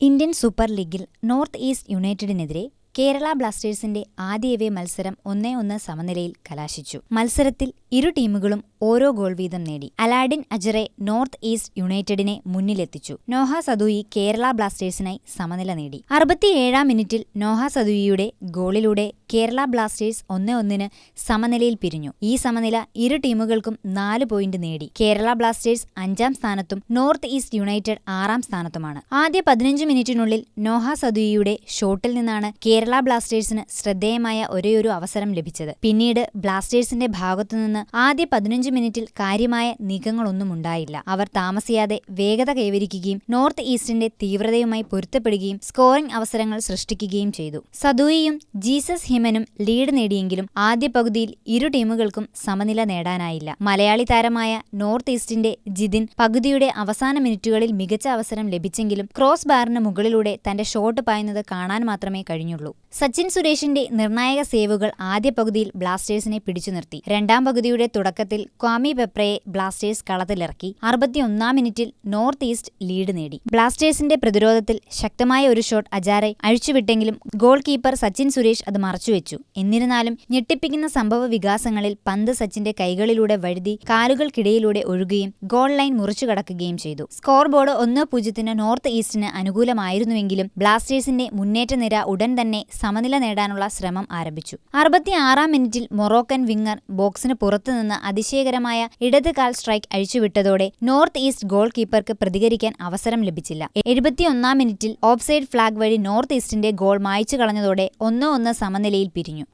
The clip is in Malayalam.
ഇന്ത്യൻ സൂപ്പർ ലീഗിൽ നോർത്ത് ഈസ്റ്റ് യുണൈറ്റഡിനെതിരെ കേരള ബ്ലാസ്റ്റേഴ്സിന്റെ ആദ്യ മത്സരം 1-1 സമനിലയിൽ കലാശിച്ചു. മത്സരത്തിൽ ഇരു ടീമുകളും ഓരോ ഗോൾ വീതം നേടി. അലാഡിൻ അജറെ നോർത്ത് ഈസ്റ്റ് യുണൈറ്റഡിനെ മുന്നിലെത്തിച്ചു. നോഹ സദൂയി കേരള ബ്ലാസ്റ്റേഴ്സിനായി സമനില നേടി. 67-ാം മിനിറ്റിൽ നോഹ സദൂയിയുടെ ഗോളിലൂടെ കേരള ബ്ലാസ്റ്റേഴ്സ് 1-1 സമനിലയിൽ പിരിഞ്ഞു. ഈ സമനില ഇരു ടീമുകൾക്കും 4 പോയിന്റ് നേടി. കേരള ബ്ലാസ്റ്റേഴ്സ് 5-ാം സ്ഥാനത്തും നോർത്ത് ഈസ്റ്റ് യുണൈറ്റഡ് 6-ാം സ്ഥാനത്തുമാണ്. ആദ്യ 15 മിനിറ്റിനുള്ളിൽ നോഹ സദൂയിയുടെ ഷോട്ടിൽ നിന്നാണ് കേരള ബ്ലാസ്റ്റേഴ്സിന് ശ്രദ്ധേയമായ ഒരേയൊരു അവസരം ലഭിച്ചത്. പിന്നീട് ബ്ലാസ്റ്റേഴ്സിന്റെ ഭാഗത്തുനിന്ന് ആദ്യ 15 മിനിറ്റിൽ കാര്യമായ നീക്കങ്ങളൊന്നും ഉണ്ടായില്ല. അവർ താമസിയാതെ വേഗത കൈവരിക്കുകയും നോർത്ത് ഈസ്റ്റിന്റെ തീവ്രതയുമായി പൊരുത്തപ്പെടുകയും സ്കോറിംഗ് അവസരങ്ങൾ സൃഷ്ടിക്കുകയും ചെയ്തു. സദൂയിയും ജീസസ് ഹിമനും ലീഡ് നേടിയെങ്കിലും ആദ്യ പകുതിയിൽ ഇരു ടീമുകൾക്കും സമനില നേടാനായില്ല. മലയാളി താരമായ നോർത്ത് ഈസ്റ്റിന്റെ ജിതിൻ പകുതിയുടെ അവസാന മിനിറ്റുകളിൽ മികച്ച അവസരം ലഭിച്ചെങ്കിലും ക്രോസ് ബാറിന് മുകളിലൂടെ തന്റെ ഷോട്ട് പായുന്നത് കാണാൻ മാത്രമേ കഴിഞ്ഞുള്ളൂ. സച്ചിൻ സുരേഷിന്റെ നിർണായക സേവുകൾ ആദ്യ പകുതിയിൽ ബ്ലാസ്റ്റേഴ്സിനെ പിടിച്ചു നിർത്തി. രണ്ടാം പകുതിയുടെ തുടക്കത്തിൽ ക്വാമി പെപ്രയെ ബ്ലാസ്റ്റേഴ്സ് കളത്തിലിറക്കി. 61-ാം മിനിറ്റിൽ നോർത്ത് ഈസ്റ്റ് ലീഡ് നേടി. ബ്ലാസ്റ്റേഴ്സിന്റെ പ്രതിരോധത്തിൽ ശക്തമായ ഒരു ഷോട്ട് അജാറെ അഴിച്ചുവിട്ടെങ്കിലും ഗോൾ കീപ്പർ സച്ചിൻ സുരേഷ് അത് മറച്ചുവെച്ചു. എന്നിരുന്നാലും ഞെട്ടിപ്പിക്കുന്ന സംഭവ വികാസങ്ങളിൽ പന്ത് സച്ചിന്റെ കൈകളിലൂടെ വഴുതി കാലുകൾക്കിടയിലൂടെ ഒഴുകുകയും ഗോൾ ലൈൻ മുറിച്ചു കടക്കുകയും ചെയ്തു. സ്കോർ ബോർഡ് 1-0 നോർത്ത് ഈസ്റ്റിന് അനുകൂലമായിരുന്നുവെങ്കിലും ബ്ലാസ്റ്റേഴ്സിന്റെ മുന്നേറ്റ നിര ഉടൻ തന്നെ സമനില നേടാനുള്ള ശ്രമം ആരംഭിച്ചു. 66-ാം മിനിറ്റിൽ മൊറോക്കൻ വിങ്ങർ ബോക്സിന് പുറത്തുനിന്ന് അതിശയകരമായ ഇടത് കാൽ സ്ട്രൈക്ക് അഴിച്ചുവിട്ടതോടെ നോർത്ത് ഈസ്റ്റ് ഗോൾ കീപ്പർക്ക് പ്രതികരിക്കാൻ അവസരം ലഭിച്ചില്ല. 71-ാം മിനിറ്റിൽ ഓഫ്സൈഡ് ഫ്ലാഗ് വഴി നോർത്ത് ഈസ്റ്റിന്റെ ഗോൾ മായ്ച്ചു കളഞ്ഞതോടെ 1-1 സമനിലയിൽ പിരിഞ്ഞു.